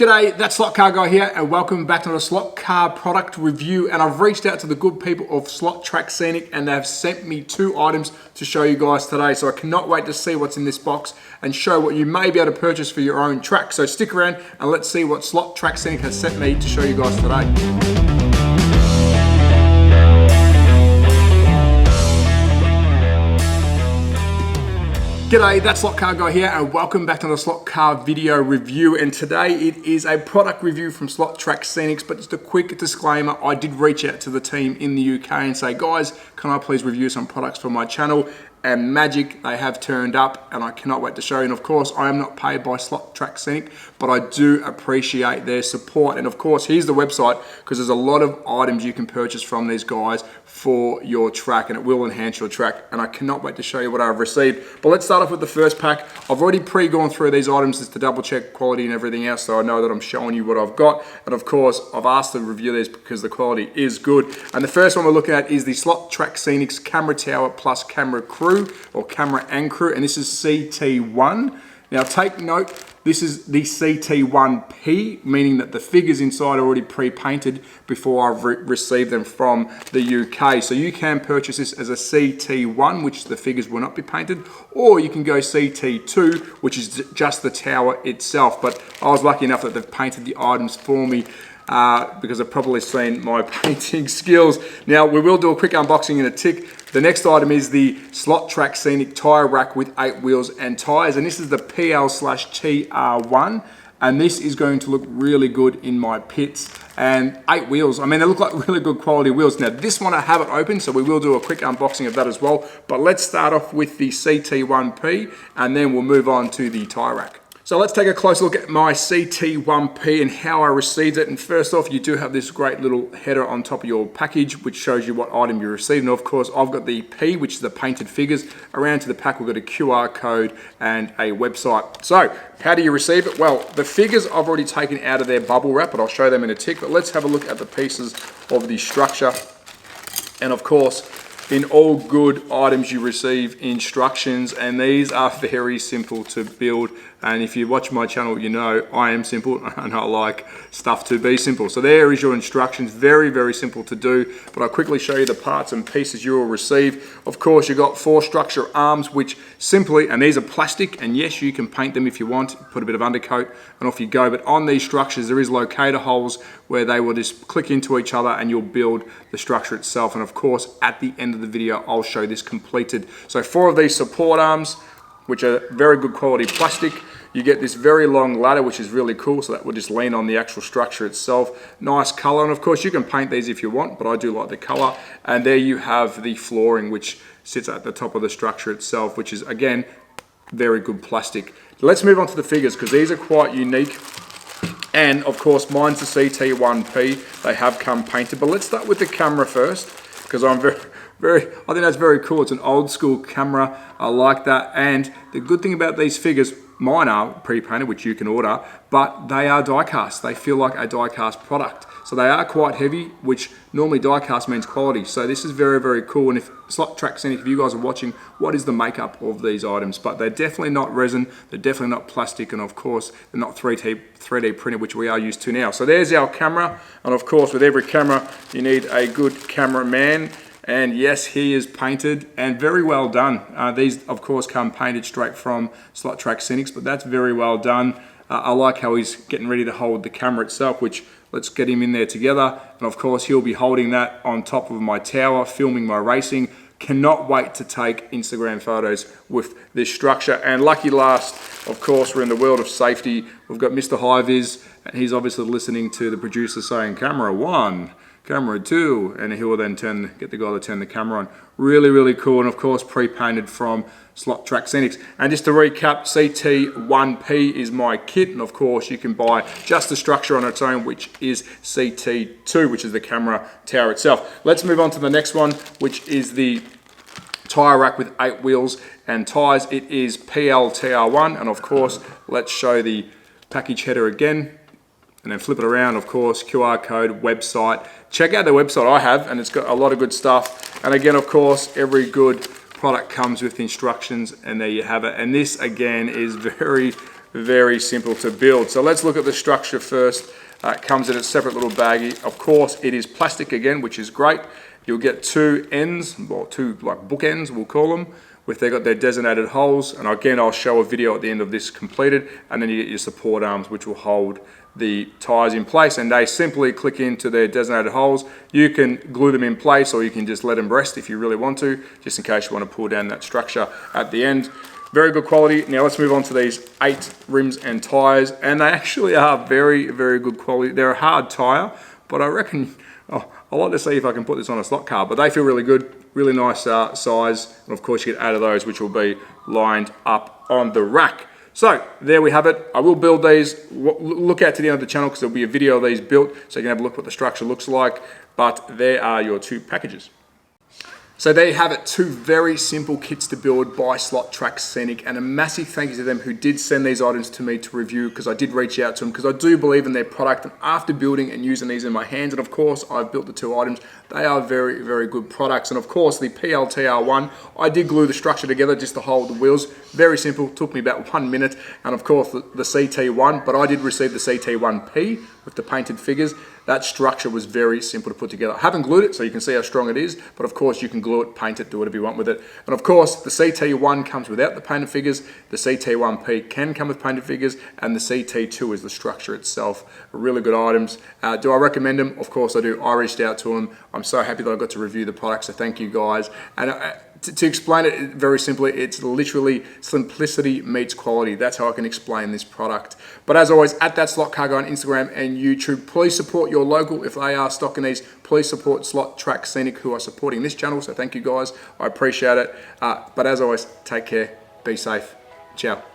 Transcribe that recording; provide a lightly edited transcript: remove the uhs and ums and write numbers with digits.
G'day, that's Slot Car Guy here, and welcome back to another slot car product review. And I've reached out to the good people of SLOT TRACK SCENICS, and they've sent me 2 items to show you guys today. So I cannot wait to see what's in this box and show what you may be able to purchase for your own track. So stick around and let's see what SLOT TRACK SCENICS has sent me to show you guys today. G'day, that's Slot Car Guy here, and welcome back to another slot car video review. And today it is a product review from SLOT TRACK SCENICS, but just a quick disclaimer, I did reach out to the team in the UK and say, guys, can I please review some products for my channel? And magic, they have turned up, and I cannot wait to show you. And of course, I am not paid by SLOT TRACK SCENICS, but I do appreciate their support. And of course, here's the website, because there's a lot of items you can purchase from these guys for your track, and it will enhance your track. And I cannot wait to show you what I've received. But let's start off with the first pack. I've already gone through these items just to double check quality and everything else, so I know that I'm showing you what I've got. And of course, I've asked to review these because the quality is good. And the first one we're looking at is the SLOT TRACK SCENICS Camera Tower plus Camera Crew, or Camera and Crew, and this is CT1. Now take note, this is the CT1P, meaning that the figures inside are already pre-painted before I've received them from the UK. So you can purchase this as a CT1, which the figures will not be painted, or you can go CT2, which is just the tower itself. But I was lucky enough that they've painted the items for me because I've probably seen my painting skills. Now we will do a quick unboxing in a tick. The next item is the SLOT TRACK SCENIC Tyre Rack with 8 wheels and tyres, and this is the PL/TR1, and this is going to look really good in my pits. And 8 wheels, I mean, they look like really good quality wheels. Now this one I haven't opened, so we will do a quick unboxing of that as well. But let's start off with the CT1P, and then we'll move on to the Tyre Rack. So let's take a closer look at my CT1P and how I received it. And first off, you do have this great little header on top of your package, which shows you what item you received. And of course, I've got the P, which is the painted figures. Around to the pack, we've got a QR code and a website. So how do you receive it? Well, the figures I've already taken out of their bubble wrap, but I'll show them in a tick. But let's have a look at the pieces of the structure. And of course, in all good items you receive instructions, and these are very simple to build. And if you watch my channel, you know I am simple and I like stuff to be simple. So there is your instructions, very, very simple to do. But I'll quickly show you the parts and pieces you will receive. Of course, you've got 4 structure arms, which simply, and these are plastic, and yes, you can paint them if you want, put a bit of undercoat and off you go. But on these structures, there is locator holes where they will just click into each other and you'll build the structure itself. And of course, at the end of the video, I'll show this completed. So 4 of these support arms, which are very good quality plastic. You get this very long ladder, which is really cool, so that will just lean on the actual structure itself. Nice color, and of course you can paint these if you want, but I do like the color. And there you have the flooring, which sits at the top of the structure itself, which is, again, very good plastic. Let's move on to the figures, because these are quite unique. And of course, mine's the CT1P. They have come painted, but let's start with the camera first, because I'm I think that's very cool. It's an old school camera. I like that. And the good thing about these figures, mine are pre-painted, which you can order, but they are die cast. They feel like a die cast product. So they are quite heavy, which normally die cast means quality. So this is very, very cool. And if SLOT TRACK SCENICS, if you guys are watching, what is the makeup of these items? But they're definitely not resin, they're definitely not plastic, and of course, they're not 3D printed, which we are used to now. So there's our camera. And of course, with every camera, you need a good cameraman. And yes, he is painted and very well done. These, of course, come painted straight from SLOT TRACK SCENICS, but that's very well done. I like how he's getting ready to hold the camera itself, which let's get him in there together. And of course, he'll be holding that on top of my tower, filming my racing. Cannot wait to take Instagram photos with this structure. And lucky last, of course, we're in the world of safety. We've got Mr. High-Vis, and he's obviously listening to the producer saying, camera 1. Camera 2, and he will then get the guy to turn the camera on. Really, really cool, and of course pre-painted from SLOT TRACK SCENICS. And just to recap, CT1P is my kit, and of course you can buy just the structure on its own, which is CT2, which is the camera tower itself. Let's move on to the next one, which is the Tyre Rack with 8 wheels and tyres. It is PLTR1, and of course let's show the package header again. And then flip it around, of course, QR code, website. Check out the website I have, and it's got a lot of good stuff. And again, of course, every good product comes with instructions, and there you have it. And this, again, is very, very simple to build. So let's look at the structure first. It comes in a separate little baggie. Of course, it is plastic again, which is great. You'll get two ends, or two like bookends, we'll call them, with they've got their designated holes. And again, I'll show a video at the end of this completed, and then you get your support arms, which will hold the tyres in place, and they simply click into their designated holes. You can glue them in place, or you can just let them rest if you really want to, just in case you want to pull down that structure at the end. Very good quality. Now let's move on to these 8 rims and tyres, and they actually are very, very good quality. They're a hard tyre, but I reckon, I'd like to see if I can put this on a slot car, but they feel really good, really nice size, and of course you get 8 of those, which will be lined up on the rack. So there we have it. I will build these. Look out to the end of the channel because there'll be a video of these built, so you can have a look what the structure looks like, but there are your 2 packages. So there you have it, 2 very simple kits to build by SLOT TRACK Scenic, and a massive thank you to them who did send these items to me to review, because I did reach out to them because I do believe in their product, and after building and using these in my hands, and of course I've built the 2 items, they are very, very good products. And of course the PLTR1, I did glue the structure together just to hold the wheels. Very simple, took me about 1 minute. And of course the CT1, but I did receive the CT1P with the painted figures. That structure was very simple to put together. I haven't glued it, so you can see how strong it is, but of course you can glue it, paint it, do whatever you want with it. And of course the CT1 comes without the painted figures, the CT1P can come with painted figures, and the CT2 is the structure itself. Really good items. Do I recommend them? Of course I do. I reached out to them. I'm so happy that I got to review the product, so thank you guys. And to explain it very simply, it's literally simplicity meets quality. That's how I can explain this product. But as always, at THATSLOTCARGUYOZ on Instagram and YouTube, please support your local if they are stocking these. Please support SLOT TRACK Scenic, who are supporting this channel. So thank you guys. I appreciate it. But as always, take care. Be safe. Ciao.